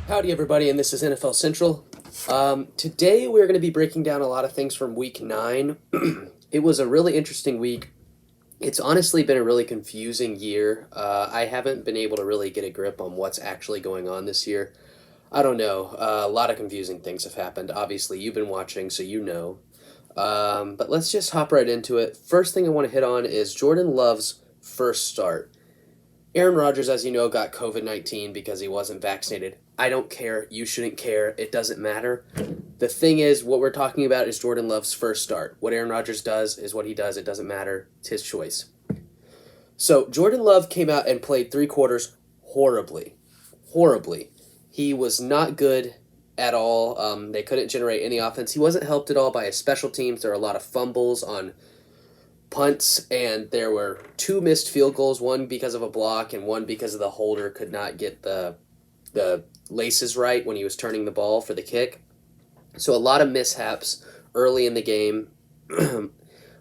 Howdy, everybody, and this is NFL Central. Today, we're going to be breaking down a lot of things from Week 9. It was a really interesting week. It's honestly been a really confusing year. I haven't been able to really get a grip on what's actually going on this year. I don't know. A lot of confusing things have happened. Obviously, you've been watching, so you know. But let's just hop right into it. First thing I want to hit on is Jordan Love's first start. Aaron Rodgers, as you know, got COVID-19 because he wasn't vaccinated. I don't care. You shouldn't care. It doesn't matter. The thing is, what we're talking about is Jordan Love's first start. What Aaron Rodgers does is what he does. It doesn't matter. It's his choice. So Jordan Love came out and played 3 quarters horribly. Horribly. He was not good at all. They couldn't generate any offense. He wasn't helped at all by his special teams. There were a lot of fumbles on punts, and there were 2 missed field goals, one because of a block and one because of the holder could not get the laces right when he was turning the ball for the kick. So a lot of mishaps early in the game.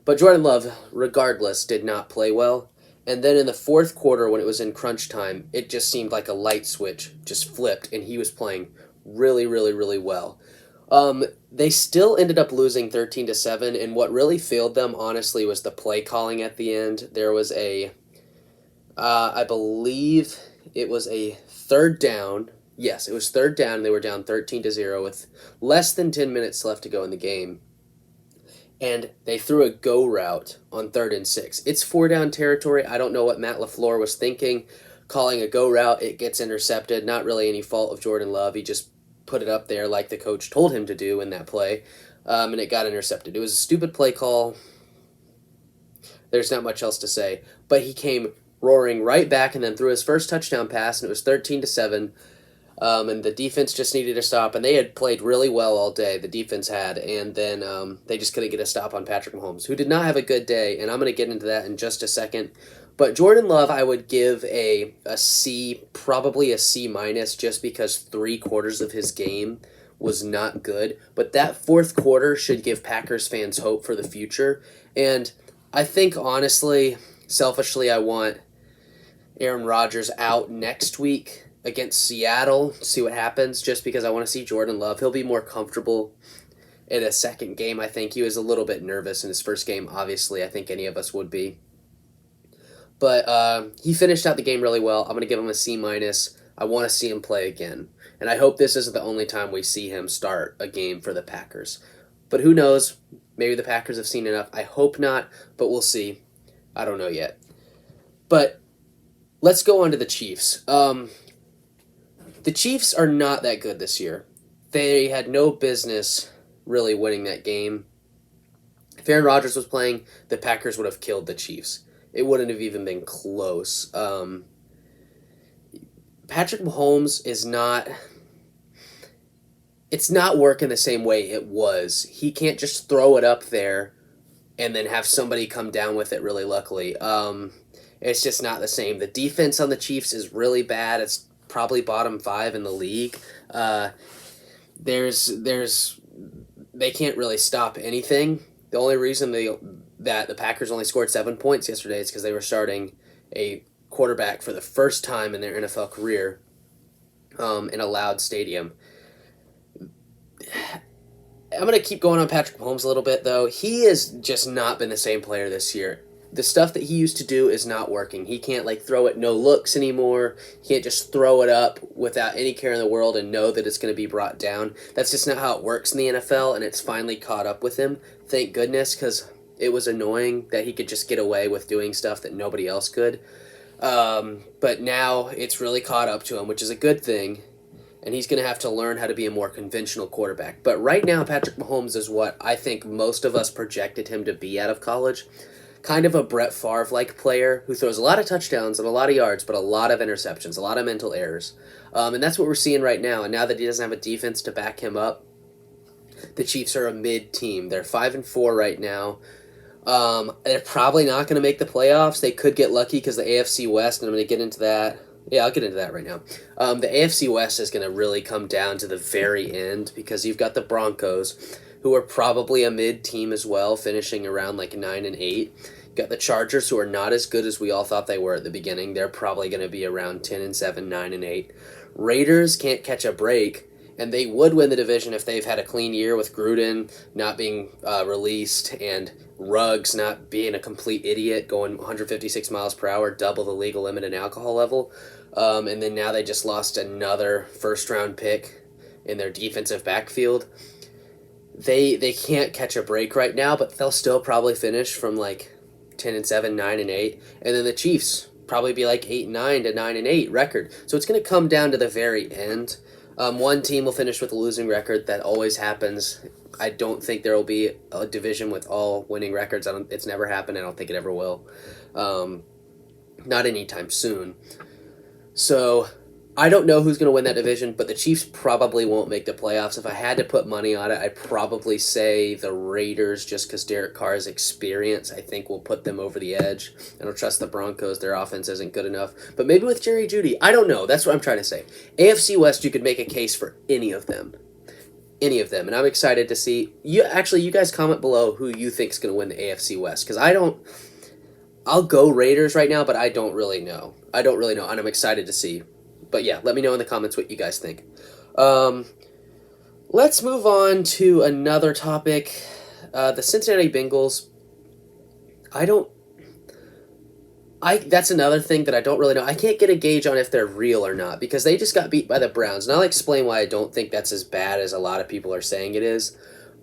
But Jordan Love, regardless, did not play well. And then in the fourth quarter, when it was in crunch time, it just seemed like a light switch just flipped, and he was playing really, really, really well. They still ended up losing 13-7, and what really failed them, honestly, was the play calling at the end. There was I believe it was a third down. Yes, it was third down. They were down 13-0 with less than 10 minutes left to go in the game. And they threw a go route on 3rd and 6. It's 4-down territory. I don't know what Matt LaFleur was thinking. Calling a go route, it gets intercepted. Not really any fault of Jordan Love. He just put it up there like the coach told him to do in that play, and it got intercepted. It was a stupid play call. There's not much else to say. But he came roaring right back and then threw his first touchdown pass, and it was 13-7. And the defense just needed a stop, and they had played really well all day, the defense had, and then they just couldn't get a stop on Patrick Mahomes, who did not have a good day, and I'm going to get into that in just a second. But Jordan Love, I would give a C, probably a C minus, just because 3 quarters of his game was not good. But that fourth quarter should give Packers fans hope for the future. And I think, honestly, selfishly, I want Aaron Rodgers out next week against Seattle, see what happens, just because I want to see Jordan Love. He'll be more comfortable in a second game, I think. He was a little bit nervous in his first game, obviously. I think any of us would be. But he finished out the game really well. I'm going to give him a C minus. I want to see him play again. And I hope this isn't the only time we see him start a game for the Packers. But who knows? Maybe the Packers have seen enough. I hope not, but we'll see. I don't know yet. But let's go on to the Chiefs. The Chiefs are not that good this year. They had no business really winning that game. If Aaron Rodgers was playing, the Packers would have killed the Chiefs. It wouldn't have even been close. Patrick Mahomes is not... It's not working the same way it was. He can't just throw it up there and then have somebody come down with it really luckily. It's just not the same. The defense on the Chiefs is really bad. It's probably bottom 5 in the league. They can't really stop anything. The only reason that the Packers only scored 7 points yesterday is because they were starting a quarterback for the first time in their NFL career in a loud stadium. I'm going to keep going on Patrick Mahomes a little bit, though. He has just not been the same player this year. The stuff that he used to do is not working. He can't throw it no looks anymore. He can't just throw it up without any care in the world and know that it's going to be brought down. That's just not how it works in the NFL, and it's finally caught up with him. Thank goodness, because it was annoying that he could just get away with doing stuff that nobody else could. But now it's really caught up to him, which is a good thing, and he's going to have to learn how to be a more conventional quarterback. But right now, Patrick Mahomes is what I think most of us projected him to be out of college. Kind of a Brett Favre-like player who throws a lot of touchdowns and a lot of yards, but a lot of interceptions, a lot of mental errors. And that's what we're seeing right now. And now that he doesn't have a defense to back him up, the Chiefs are a mid-team. They're 5-4 right now. They're probably not going to make the playoffs. They could get lucky because the AFC West, and I'm going to get into that. Yeah, I'll get into that right now. The AFC West is going to really come down to the very end because you've got the Broncos, who are probably a mid-team as well, finishing around 9-8. Got the Chargers, who are not as good as we all thought they were at the beginning. They're probably going to be around 10-7, 9-8. Raiders can't catch a break, and they would win the division if they've had a clean year with Gruden not being released and Ruggs not being a complete idiot, going 156 miles per hour, double the legal limit in alcohol level. And then now they just lost another first-round pick in their defensive backfield. They can't catch a break right now, but they'll still probably finish from like 10-7, 9-8, and then the Chiefs probably be like 8-9 to 9-8 record. So it's going to come down to the very end. One team will finish with a losing record. That always happens. I don't think there will be a division with all winning records. It's never happened. I don't think it ever will. Not anytime soon. So I don't know who's going to win that division, but the Chiefs probably won't make the playoffs. If I had to put money on it, I'd probably say the Raiders, just because Derek Carr's experience, I think, will put them over the edge. I don't trust the Broncos. Their offense isn't good enough. But maybe with Jerry Jeudy. I don't know. That's what I'm trying to say. AFC West, you could make a case for any of them. Any of them. And I'm excited to see. You guys comment below who you think is going to win the AFC West. Because I'll go Raiders right now, but I don't really know. And I'm excited to see. But yeah, let me know in the comments what you guys think. Let's move on to another topic. The Cincinnati Bengals. That's another thing that I don't really know. I can't get a gauge on if they're real or not because they just got beat by the Browns. And I'll explain why I don't think that's as bad as a lot of people are saying it is.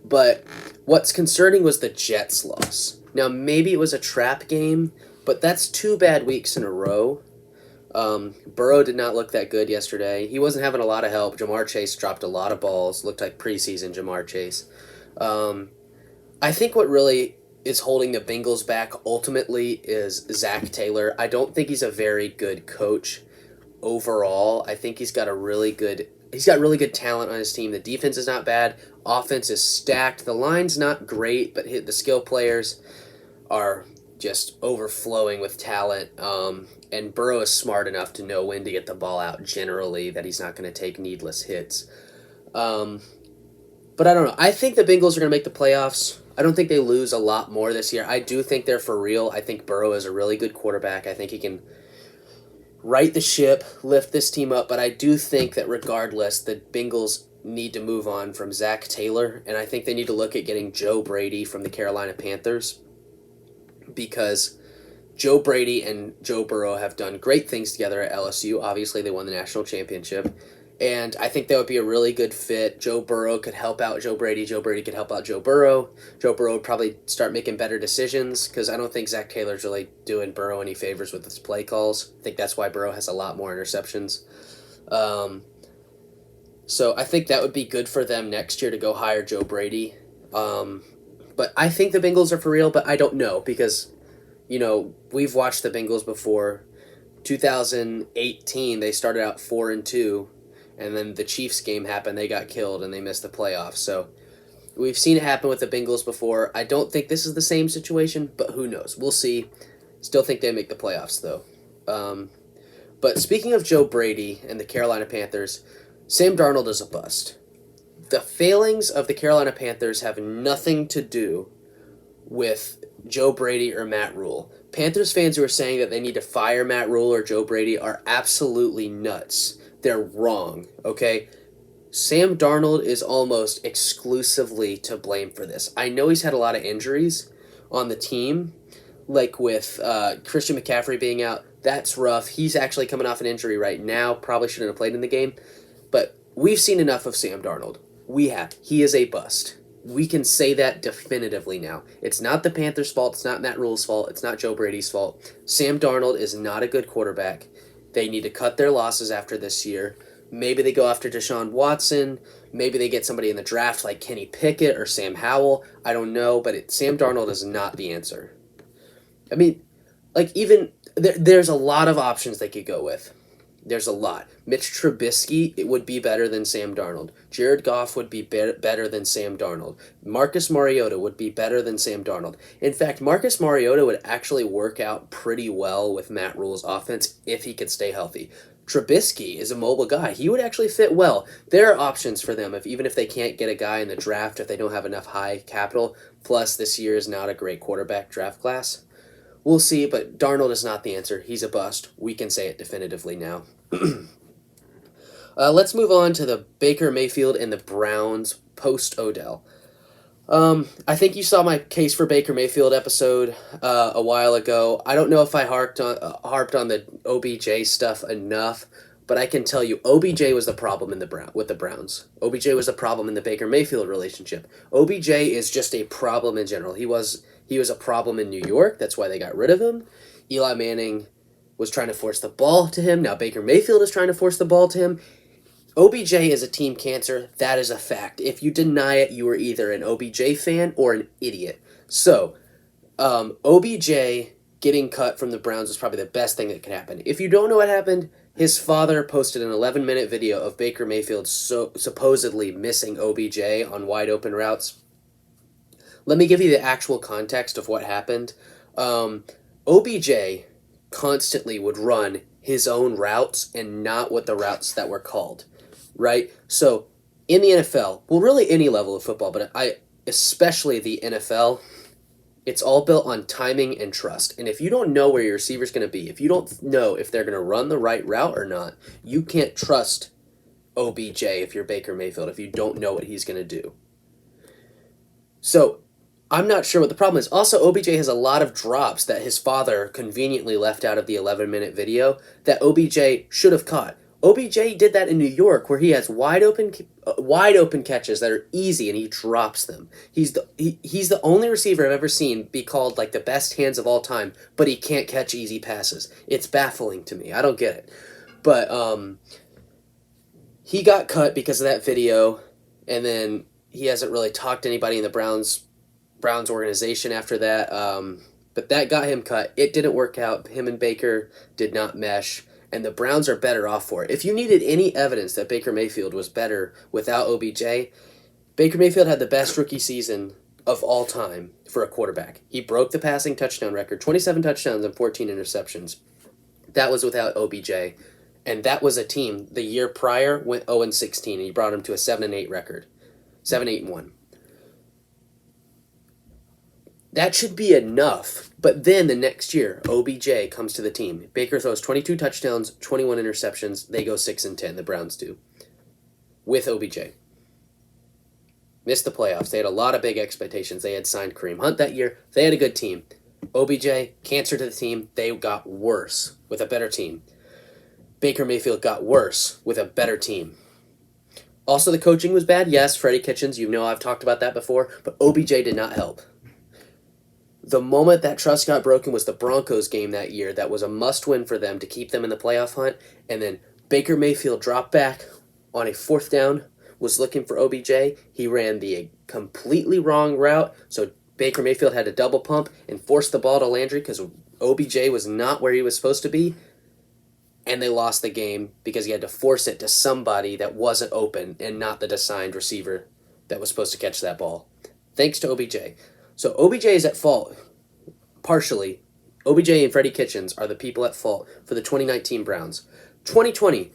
But what's concerning was the Jets' loss. Now, maybe it was a trap game, but that's 2 bad weeks in a row. Burrow did not look that good yesterday. He wasn't having a lot of help. Jamar Chase dropped a lot of balls. Looked like preseason Jamar Chase. I think what really is holding the Bengals back ultimately is Zach Taylor. I don't think he's a very good coach overall. I think he's got really good talent on his team. The defense is not bad. Offense is stacked. The line's not great, but the skill players are just overflowing with talent. And Burrow is smart enough to know when to get the ball out generally, that he's not going to take needless hits. But I don't know. I think the Bengals are going to make the playoffs. I don't think they lose a lot more this year. I do think they're for real. I think Burrow is a really good quarterback. I think he can right the ship, lift this team up. But I do think that regardless, the Bengals need to move on from Zach Taylor. And I think they need to look at getting Joe Brady from the Carolina Panthers. Because Joe Brady and Joe Burrow have done great things together at LSU. Obviously, they won the national championship. And I think that would be a really good fit. Joe Burrow could help out Joe Brady. Joe Brady could help out Joe Burrow. Joe Burrow would probably start making better decisions because I don't think Zach Taylor's really doing Burrow any favors with his play calls. I think that's why Burrow has a lot more interceptions. So I think that would be good for them next year to go hire Joe Brady. But I think the Bengals are for real, but I don't know because, we've watched the Bengals before. 2018, they started out 4-2, and then the Chiefs game happened. They got killed, and they missed the playoffs. So we've seen it happen with the Bengals before. I don't think this is the same situation, but who knows? We'll see. Still think they make the playoffs, though. But speaking of Joe Brady and the Carolina Panthers, Sam Darnold is a bust. The failings of the Carolina Panthers have nothing to do with Joe Brady or Matt Rule. Panthers fans who are saying that they need to fire Matt Rule or Joe Brady are absolutely nuts. They're wrong, okay? Sam Darnold is almost exclusively to blame for this. I know he's had a lot of injuries on the team, like with Christian McCaffrey being out. That's rough. He's actually coming off an injury right now. Probably shouldn't have played in the game. But we've seen enough of Sam Darnold. We have. He is a bust. We can say that definitively now. It's not the Panthers' fault. It's not Matt Rule's fault. It's not Joe Brady's fault. Sam Darnold is not a good quarterback. They need to cut their losses after this year. Maybe they go after Deshaun Watson. Maybe they get somebody in the draft like Kenny Pickett or Sam Howell. I don't know, but Sam Darnold is not the answer. I mean, there's a lot of options they could go with. There's a lot. Mitch Trubisky, it would be better than Sam Darnold. Jared Goff would be better than Sam Darnold. Marcus Mariota would be better than Sam Darnold. In fact, Marcus Mariota would actually work out pretty well with Matt Rule's offense if he could stay healthy. Trubisky is a mobile guy. He would actually fit well. There are options for them, even if they can't get a guy in the draft, if they don't have enough high capital. Plus, this year is not a great quarterback draft class. We'll see, but Darnold is not the answer. He's a bust. We can say it definitively now. Let's move on to the Baker Mayfield and the Browns post Odell. I think you saw my case for Baker Mayfield episode a while ago. I don't know if I harped on the OBJ stuff enough, but I can tell you OBJ was the problem with the Browns. OBJ was the problem in the Baker Mayfield relationship. OBJ is just a problem in general. He was a problem in New York. That's why they got rid of him. Eli Manning was trying to force the ball to him. Now Baker Mayfield is trying to force the ball to him. OBJ is a team cancer. That is a fact. If you deny it, you are either an OBJ fan or an idiot. So, OBJ getting cut from the Browns is probably the best thing that could happen. If you don't know what happened, his father posted an 11-minute video of Baker Mayfield supposedly missing OBJ on wide open routes. Let me give you the actual context of what happened. OBJ constantly would run his own routes and not what the routes that were called. Right? So, in the NFL, well, really any level of football, but especially the NFL, it's all built on timing and trust. And if you don't know where your receiver's going to be, if you don't know if they're going to run the right route or not, you can't trust OBJ if you're Baker Mayfield, if you don't know what he's going to do. So, I'm not sure what the problem is. Also, OBJ has a lot of drops that his father conveniently left out of the 11-minute video that OBJ should have caught. OBJ did that in New York, where he has wide open catches that are easy, and he drops them. He's the only receiver I've ever seen be called like the best hands of all time, but he can't catch easy passes. It's baffling to me. I don't get it. But he got cut because of that video, and then he hasn't really talked to anybody in the Browns organization after that. But that got him cut. It didn't work out. Him and Baker did not mesh. And the Browns are better off for it. If you needed any evidence that Baker Mayfield was better without OBJ, Baker Mayfield had the best rookie season of all time for a quarterback. He broke the passing touchdown record, 27 touchdowns and 14 interceptions. That was without OBJ. And that was a team the year prior went 0-16, and he brought him to a 7-8 record. 7-8-1. That should be enough. But then the next year, OBJ comes to the team. Baker throws 22 touchdowns, 21 interceptions. They go 6-10, the Browns do, with OBJ. Missed the playoffs. They had a lot of big expectations. They had signed Kareem Hunt that year. They had a good team. OBJ, cancer to the team. They got worse with a better team. Baker Mayfield got worse with a better team. Also, the coaching was bad. Yes, Freddie Kitchens, you know I've talked about that before, but OBJ did not help. The moment that trust got broken was the Broncos game that year. That was a must-win for them to keep them in the playoff hunt. And then Baker Mayfield dropped back on a 4th down, was looking for OBJ. He ran the completely wrong route, so Baker Mayfield had to double pump and force the ball to Landry because OBJ was not where he was supposed to be. And they lost the game because he had to force it to somebody that wasn't open and not the assigned receiver that was supposed to catch that ball. Thanks to OBJ. So OBJ is at fault, partially. OBJ and Freddie Kitchens are the people at fault for the 2019 Browns. 2020,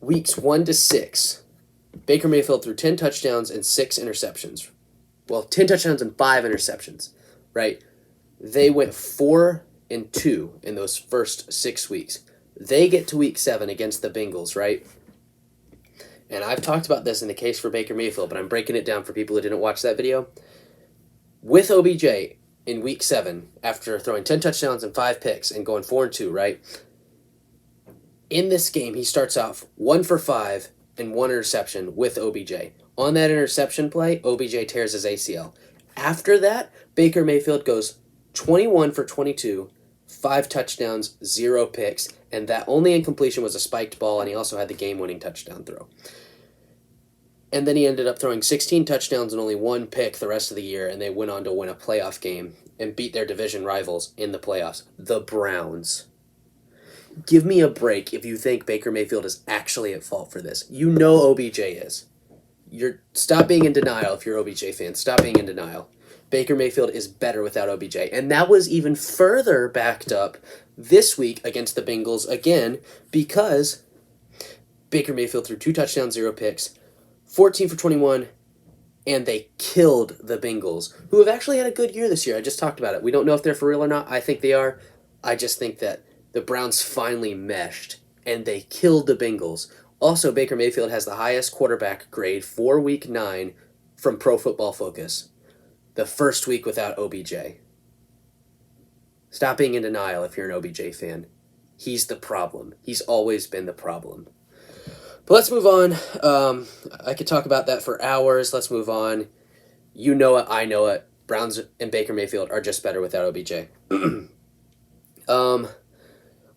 weeks 1-6, Baker Mayfield threw 10 touchdowns and 6 interceptions. Well, 10 touchdowns and 5 interceptions, right? They went 4-2 in those first 6 weeks. They get to week 7 against the Bengals, right? And I've talked about this in the case for Baker Mayfield, but I'm breaking it down for people who didn't watch that video. With OBJ in week 7, after throwing 10 touchdowns and 5 picks and going 4-2, right? In this game, he starts off 1 for 5 and 1 interception with OBJ. On that interception play, OBJ tears his ACL. After that, Baker Mayfield goes 21 for 22, 5 touchdowns, 0 picks, and that only incompletion was a spiked ball, and he also had the game-winning touchdown throw. And then he ended up throwing 16 touchdowns and only 1 pick the rest of the year, and they went on to win a playoff game and beat their division rivals in the playoffs, the Browns. Give me a break if you think Baker Mayfield is actually at fault for this. You know OBJ is. Stop being in denial if you're OBJ fan. Stop being in denial. Baker Mayfield is better without OBJ. And that was even further backed up this week against the Bengals again because Baker Mayfield threw 2 touchdowns, 0 picks, 14 for 21, and they killed the Bengals, who have actually had a good year this year. I just talked about it. We don't know if they're for real or not. I think they are. I just think that the Browns finally meshed, and they killed the Bengals. Also, Baker Mayfield has the highest quarterback grade for Week 9 from Pro Football Focus. The first week without OBJ. Stop being in denial if you're an OBJ fan. He's the problem. He's always been the problem. But let's move on. I could talk about that for hours. Let's move on. You know it. I know it. Browns and Baker Mayfield are just better without OBJ.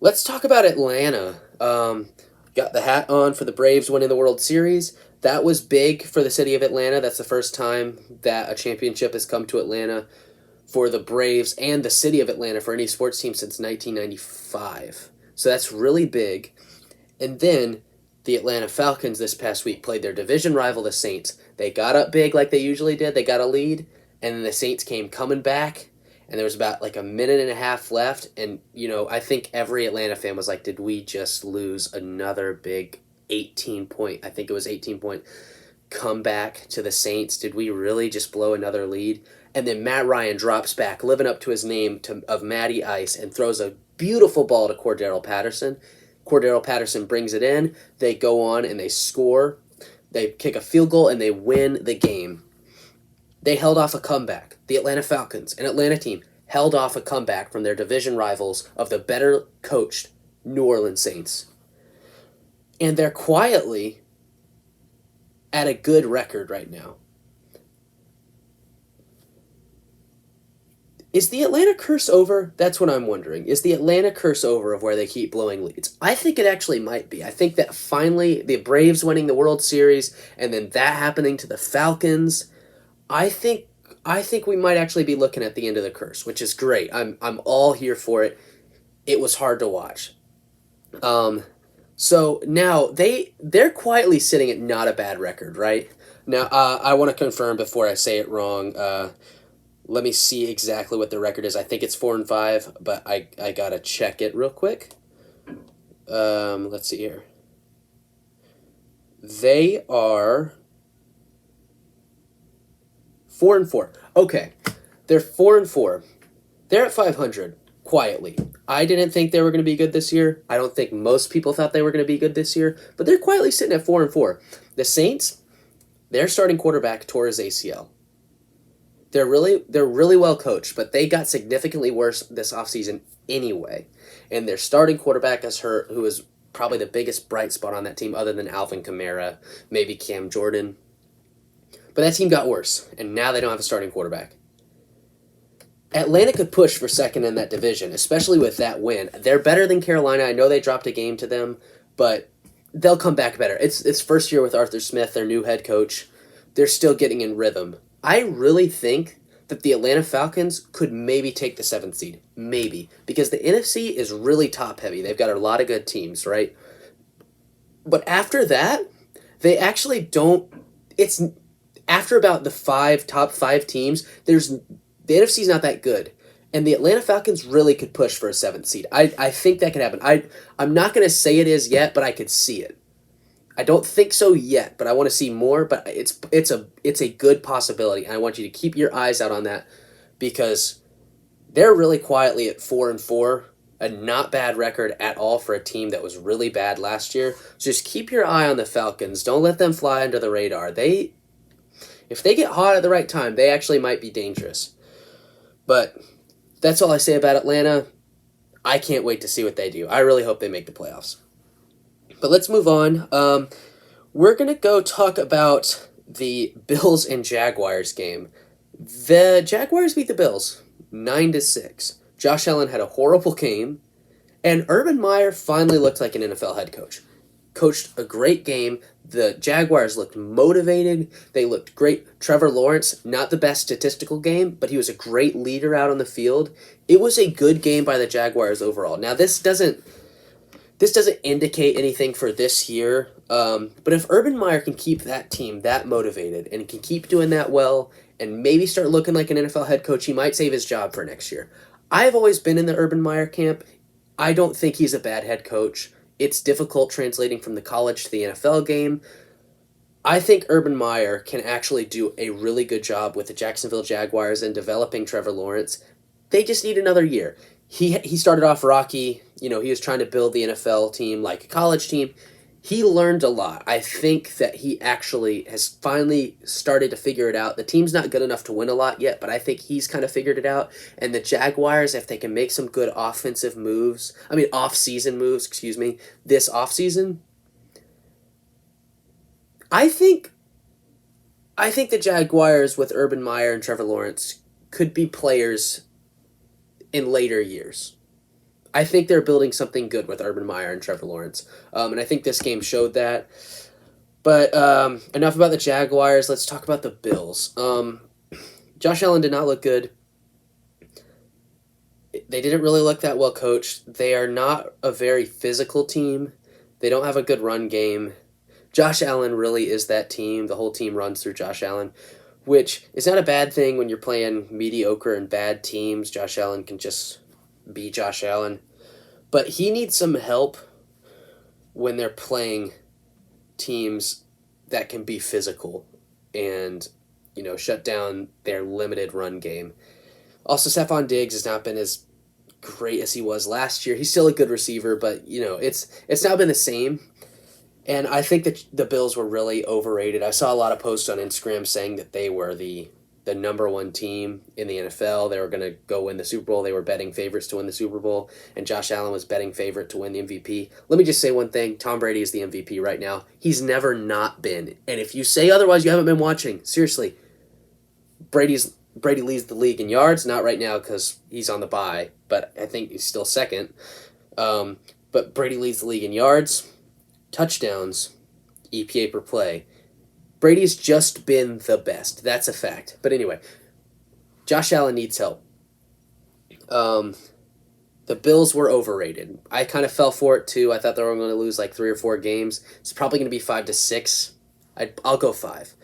Let's talk about Atlanta. Got the hat on for the Braves winning the World Series. That was big for the city of Atlanta. That's the first time that a championship has come to Atlanta for the Braves and the city of Atlanta for any sports team since 1995. So that's really big. And then the Atlanta Falcons this past week played their division rival, the Saints. They got up big like they usually did. They got a lead, and then the Saints came coming back, and there was about like a minute and a half left. And, I think every Atlanta fan was like, did we just lose another big 18-point, I think it was 18-point comeback to the Saints? Did we really just blow another lead? And then Matt Ryan drops back, living up to his name of Matty Ice, and throws a beautiful ball to Cordero Patterson. Cordero Patterson brings it in. They go on and they score. They kick a field goal and they win the game. They held off a comeback. The Atlanta Falcons, an Atlanta team, held off a comeback from their division rivals of the better coached New Orleans Saints. And they're quietly at a good record right now. Is the Atlanta curse over? That's what I'm wondering. Is the Atlanta curse over of where they keep blowing leads? I think it actually might be. I think that finally the Braves winning the World Series and then that happening to the Falcons, I think we might actually be looking at the end of the curse, which is great. I'm all here for it. It was hard to watch. So now they're quietly sitting at not a bad record, right? Now I want to confirm before I say it wrong. Let me see exactly what the record is. I think it's 4-5, but I gotta check it real quick. Let's see here. They are 4-4. Okay, they're 4-4. They're at 500 quietly. I didn't think they were going to be good this year. I don't think most people thought they were going to be good this year, but they're quietly sitting at 4-4. The Saints, their starting quarterback tore his ACL. They're really well coached, but they got significantly worse this offseason anyway. And their starting quarterback is hurt, who is probably the biggest bright spot on that team other than Alvin Kamara, maybe Cam Jordan. But that team got worse, and now they don't have a starting quarterback. Atlanta could push for second in that division, especially with that win. They're better than Carolina. I know they dropped a game to them, but they'll come back better. It's first year with Arthur Smith, their new head coach. They're still getting in rhythm. I really think that the Atlanta Falcons could maybe take the 7th seed. Maybe. Because the NFC is really top-heavy. They've got a lot of good teams, right? But after that, they actually don't... It's after about the top five teams, the NFC's not that good. And the Atlanta Falcons really could push for a 7th seed. I think that could happen. I'm not going to say it is yet, but I could see it. I don't think so yet, but I want to see more. But it's a good possibility, and I want you to keep your eyes out on that because they're really quietly at 4-4, a not bad record at all for a team that was really bad last year. So just keep your eye on the Falcons. Don't let them fly under the radar. If they get hot at the right time, they actually might be dangerous. But that's all I say about Atlanta. I can't wait to see what they do. I really hope they make the playoffs. But let's move on. We're going to go talk about the Bills and Jaguars game. The Jaguars beat the Bills 9-6. Josh Allen had a horrible game, and Urban Meyer finally looked like an NFL head coach. Coached a great game. The Jaguars looked motivated. They looked great. Trevor Lawrence, not the best statistical game, but he was a great leader out on the field. It was a good game by the Jaguars overall. Now, this doesn't indicate anything for this year, but if Urban Meyer can keep that team that motivated and can keep doing that well and maybe start looking like an NFL head coach, he might save his job for next year. I've always been in the Urban Meyer camp. I don't think he's a bad head coach. It's difficult translating from the college to the NFL game. I think Urban Meyer can actually do a really good job with the Jacksonville Jaguars and developing Trevor Lawrence. They just need another year. He started off rocky. He was trying to build the NFL team like a college team. he learned a lot. I think that he actually has finally started to figure it out. The team's not good enough to win a lot yet, but I think he's kind of figured it out. And the Jaguars, if they can make some good offensive moves, off-season moves, this off-season, I think the Jaguars with Urban Meyer and Trevor Lawrence could be players in later years. I think they're building something good with Urban Meyer and Trevor Lawrence. And I think this game showed that. But enough about the Jaguars. Let's talk about the Bills. Josh Allen did not look good. They didn't really look that well coached. They are not a very physical team. They don't have a good run game. Josh Allen really is that team. The whole team runs through Josh Allen, which is not a bad thing when you're playing mediocre and bad teams. Josh Allen can just be Josh Allen. But he needs some help when they're playing teams that can be physical and, shut down their limited run game. Also, Stephon Diggs has not been as great as he was last year. He's still a good receiver, but, it's not been the same. And I think that the Bills were really overrated. I saw a lot of posts on Instagram saying that they were the number one team in the NFL. They were going to go win the Super Bowl. They were betting favorites to win the Super Bowl. And Josh Allen was betting favorite to win the MVP. Let me just say one thing. Tom Brady is the MVP right now. He's never not been. And if you say otherwise, you haven't been watching. Seriously. Brady leads the league in yards. Not right now because he's on the bye. But I think he's still second. But Brady leads the league in yards, touchdowns, EPA per play. Brady's just been the best. That's a fact. But anyway, Josh Allen needs help. The Bills were overrated. I kind of fell for it too. I thought they were going to lose like 3 or 4 games. It's probably going to be 5-6. I'll go 5.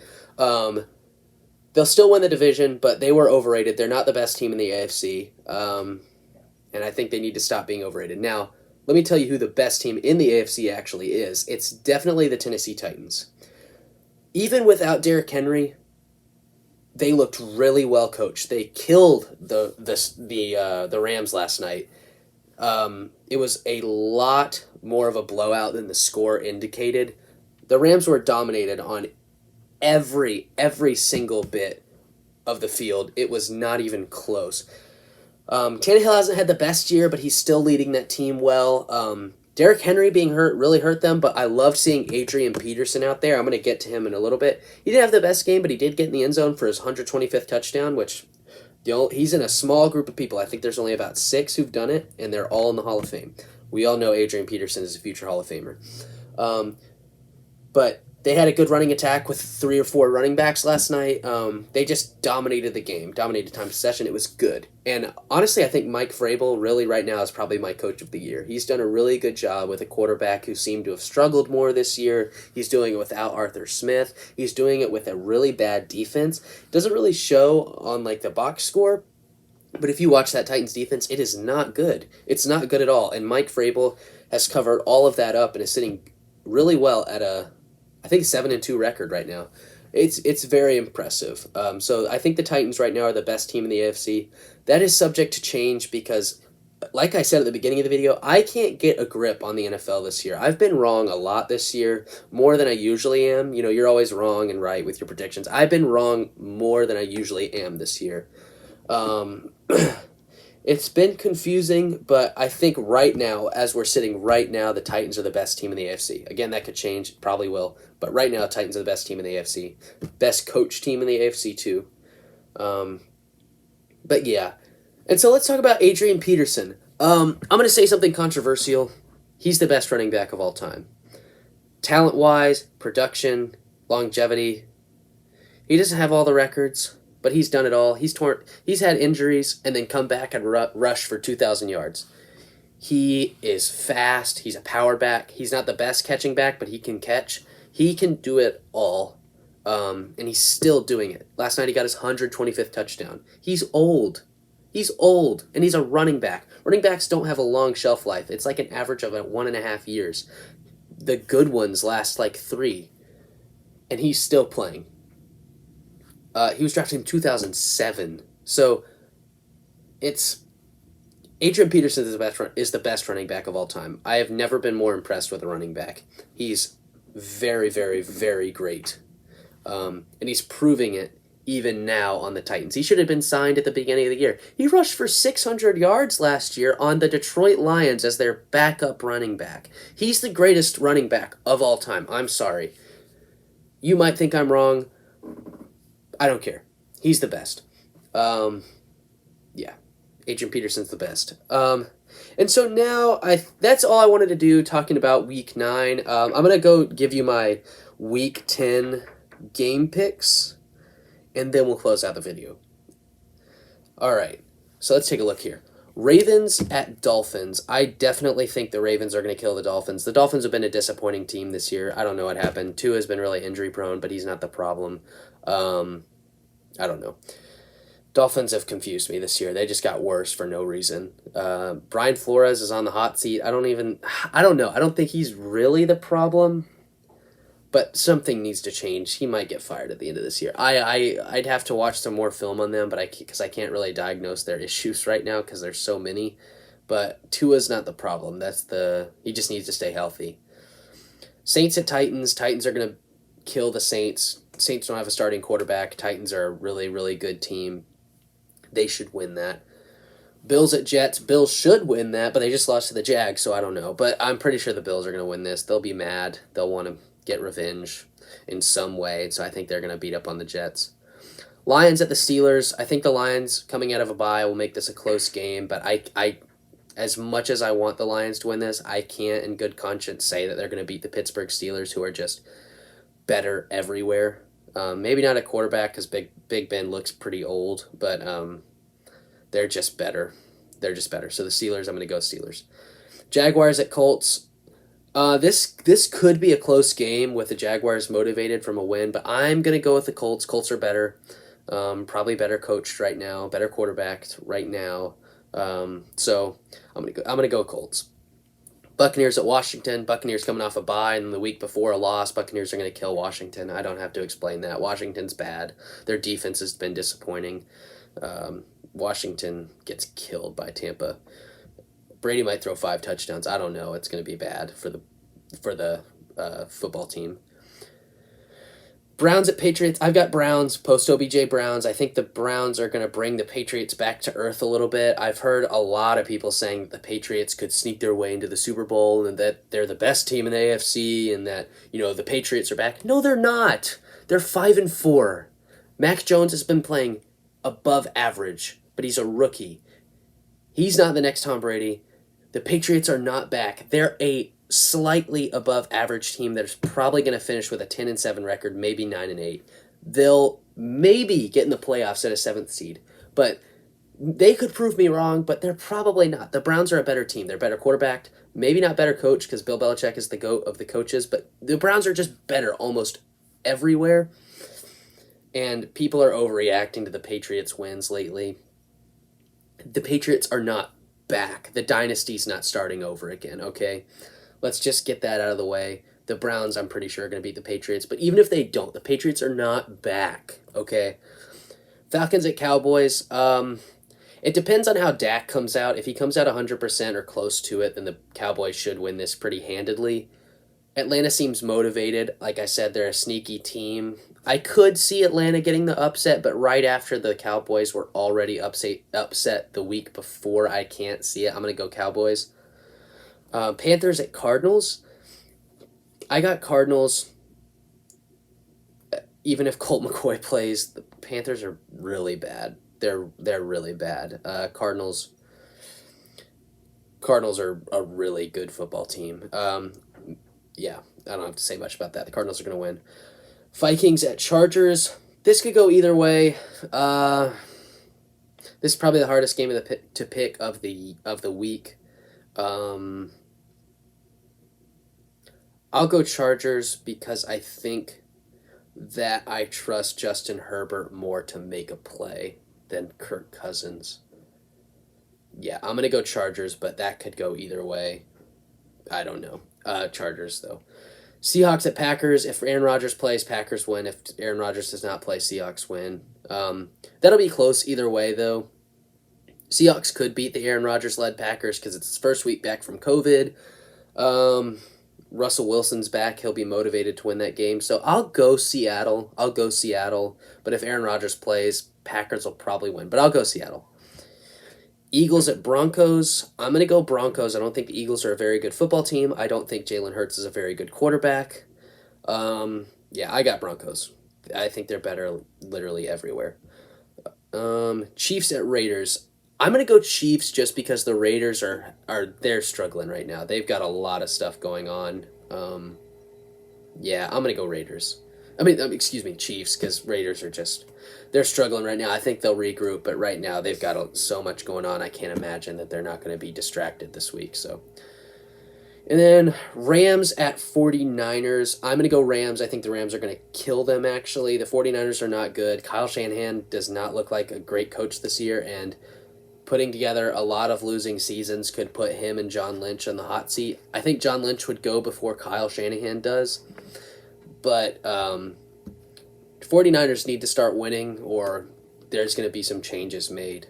They'll still win the division, but they were overrated. They're not the best team in the AFC. And I think they need to stop being overrated. Now, let me tell you who the best team in the AFC actually is. It's definitely the Tennessee Titans. Even without Derrick Henry, they looked really well coached. They killed the Rams last night. It was a lot more of a blowout than the score indicated. The Rams were dominated on every single bit of the field. It was not even close. Tannehill hasn't had the best year, but he's still leading that team well. Derrick Henry being hurt really hurt them, but I loved seeing Adrian Peterson out there. I'm going to get to him in a little bit. He didn't have the best game, but he did get in the end zone for his 125th touchdown, which he's in a small group of people. I think there's only about 6 who've done it, and they're all in the Hall of Fame. We all know Adrian Peterson is a future Hall of Famer. But they had a good running attack with 3 or 4 running backs last night. They just dominated the game, dominated time possession. It was good. And honestly, I think Mike Vrabel really right now is probably my coach of the year. He's done a really good job with a quarterback who seemed to have struggled more this year. He's doing it without Arthur Smith. He's doing it with a really bad defense. Doesn't really show on like the box score, but if you watch that Titans defense, it is not good. It's not good at all. And Mike Vrabel has covered all of that up and is sitting really well at I think 7-2 record right now. It's very impressive. So I think the Titans right now are the best team in the AFC. That is subject to change because, like I said at the beginning of the video, I can't get a grip on the NFL this year. I've been wrong a lot this year, more than I usually am. You're always wrong and right with your predictions. I've been wrong more than I usually am this year. It's been confusing, but I think right now, as we're sitting right now, the Titans are the best team in the AFC. Again, that could change, probably will, but right now, Titans are the best team in the AFC. Best coach team in the AFC, too. But yeah. And so let's talk about Adrian Peterson. I'm going to say something controversial. He's the best running back of all time. Talent-wise, production, longevity. He doesn't have all the records, but he's done it all. He's had injuries and then come back and rush for 2,000 yards. He is fast. He's a power back. He's not the best catching back, but he can catch. He can do it all, and he's still doing it. Last night he got his 125th touchdown. He's old. He's old, and he's a running back. Running backs don't have a long shelf life. It's like an average of 1.5 years. The good ones last like 3, and he's still playing. He was drafted in 2007, so it's Adrian Peterson is the best running back of all time. I have never been more impressed with a running back. He's very, very, very great. And he's proving it even now on the Titans. He should have been signed at the beginning of the year. He rushed for 600 yards last year on the Detroit Lions as their backup running back. He's the greatest running back of all time. I'm sorry. You might think I'm wrong. I don't care. He's the best. Yeah. Adrian Peterson's the best. And so now that's all I wanted to do talking about week 9. I'm going to go give you my week 10 game picks, and then we'll close out the video. All right, so let's take a look here. Ravens at Dolphins. I definitely think the Ravens are going to kill the Dolphins. The Dolphins have been a disappointing team this year. I don't know what happened. Tua has been really injury prone, but he's not the problem. I don't know. Dolphins have confused me this year. They just got worse for no reason. Brian Flores is on the hot seat. I don't know. I don't think he's really the problem, but something needs to change. He might get fired at the end of this year. I'd have to watch some more film on them, but because I can't really diagnose their issues right now because there's so many. But Tua's not the problem. He just needs to stay healthy. Saints at Titans. Titans are going to kill the Saints. Saints don't have a starting quarterback. Titans are a really, really good team. They should win that. Bills at Jets. Bills should win that, but they just lost to the Jags, so I don't know. But I'm pretty sure the Bills are going to win this. They'll be mad. They'll want to get revenge in some way, so I think they're going to beat up on the Jets. Lions at the Steelers. I think the Lions, coming out of a bye, will make this a close game, but I as much as I want the Lions to win this, I can't in good conscience say that they're going to beat the Pittsburgh Steelers, who are just better everywhere. Maybe not at quarterback because Big Ben looks pretty old, but they're just better. They're just better. So the Steelers, I'm going to go Steelers. Jaguars at Colts. This could be a close game with the Jaguars motivated from a win, but I'm going to go with the Colts. Colts are better. Probably better coached right now, better quarterbacked right now. So I'm going to go Colts. Buccaneers at Washington. Buccaneers coming off a bye, and the week before a loss. Buccaneers are going to kill Washington. I don't have to explain that. Washington's bad. Their defense has been disappointing. Washington gets killed by Tampa. Brady might throw 5 touchdowns. I don't know. It's going to be bad for the football team. Browns at Patriots. I've got Browns, post OBJ Browns. I think the Browns are going to bring the Patriots back to earth a little bit. I've heard a lot of people saying that the Patriots could sneak their way into the Super Bowl and that they're the best team in the AFC and that, the Patriots are back. No, they're not. They're 5-4. Mac Jones has been playing above average, but he's a rookie. He's not the next Tom Brady. The Patriots are not back. They're a slightly above average team that's probably going to finish with a 10-7 record, maybe 9-8. They'll maybe get in the playoffs at a 7th seed, but they could prove me wrong, but they're probably not. The Browns are a better team. They're better quarterbacked, maybe not better coach because Bill Belichick is the GOAT of the coaches, but the Browns are just better almost everywhere, and people are overreacting to the Patriots' wins lately. The Patriots are not back. The dynasty's not starting over again, okay? Let's just get that out of the way. The Browns, I'm pretty sure, are going to beat the Patriots. But even if they don't, the Patriots are not back, okay? Falcons at Cowboys. It depends on how Dak comes out. If he comes out 100% or close to it, then the Cowboys should win this pretty handedly. Atlanta seems motivated. Like I said, they're a sneaky team. I could see Atlanta getting the upset, but right after the Cowboys were already upset the week before, I can't see it. I'm going to go Cowboys. Panthers at Cardinals. I got Cardinals. Even if Colt McCoy plays, the Panthers are really bad. They're really bad. Cardinals are a really good football team. Yeah, I don't have to say much about that. The Cardinals are going to win. Vikings at Chargers. This could go either way. This is probably the hardest game to pick of the week. I'll go Chargers because I think that I trust Justin Herbert more to make a play than Kirk Cousins. Yeah, I'm going to go Chargers, but that could go either way. I don't know. Chargers, though. Seahawks at Packers. If Aaron Rodgers plays, Packers win. If Aaron Rodgers does not play, Seahawks win. That'll be close either way, though. Seahawks could beat the Aaron Rodgers-led Packers because it's his first week back from COVID. Russell Wilson's back. He'll be motivated to win that game. So I'll go Seattle. But if Aaron Rodgers plays, Packers will probably win. But I'll go Seattle. Eagles at Broncos. I'm going to go Broncos. I don't think the Eagles are a very good football team. I don't think Jalen Hurts is a very good quarterback. Yeah, I got Broncos. I think they're better literally everywhere. Chiefs at Raiders. I'm going to go Chiefs just because the Raiders they're struggling right now. They've got a lot of stuff going on. Yeah, I'm going to go Raiders. Excuse me, Chiefs, because Raiders they're struggling right now. I think they'll regroup, but right now they've got so much going on. I can't imagine that they're not going to be distracted this week. So, and then Rams at 49ers. I'm going to go Rams. I think the Rams are going to kill them, actually. The 49ers are not good. Kyle Shanahan does not look like a great coach this year, and putting together a lot of losing seasons could put him and John Lynch on the hot seat. I think John Lynch would go before Kyle Shanahan does. But 49ers need to start winning or there's going to be some changes made.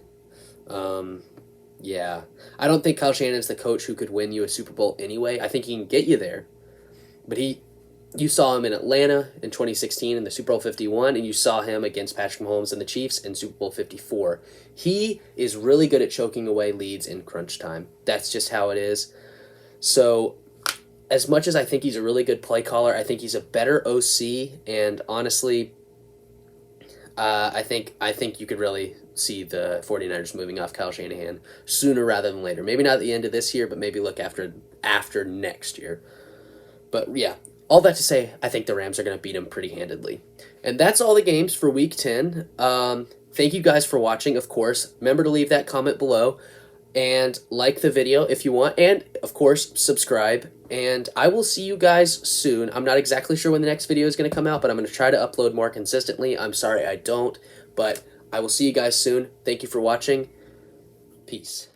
Yeah. I don't think Kyle Shanahan's the coach who could win you a Super Bowl anyway. I think he can get you there. But you saw him in Atlanta in 2016 in the Super Bowl 51, and you saw him against Patrick Mahomes and the Chiefs in Super Bowl 54. He is really good at choking away leads in crunch time. That's just how it is. So, as much as I think he's a really good play caller, I think he's a better OC, and honestly, I think you could really see the 49ers moving off Kyle Shanahan sooner rather than later. Maybe not at the end of this year, but maybe look after next year. But yeah, all that to say, I think the Rams are going to beat them pretty handedly. And that's all the games for Week 10. Thank you guys for watching, of course. Remember to leave that comment below and like the video if you want. And, of course, subscribe. And I will see you guys soon. I'm not exactly sure when the next video is going to come out, but I'm going to try to upload more consistently. I'm sorry I don't, but I will see you guys soon. Thank you for watching. Peace.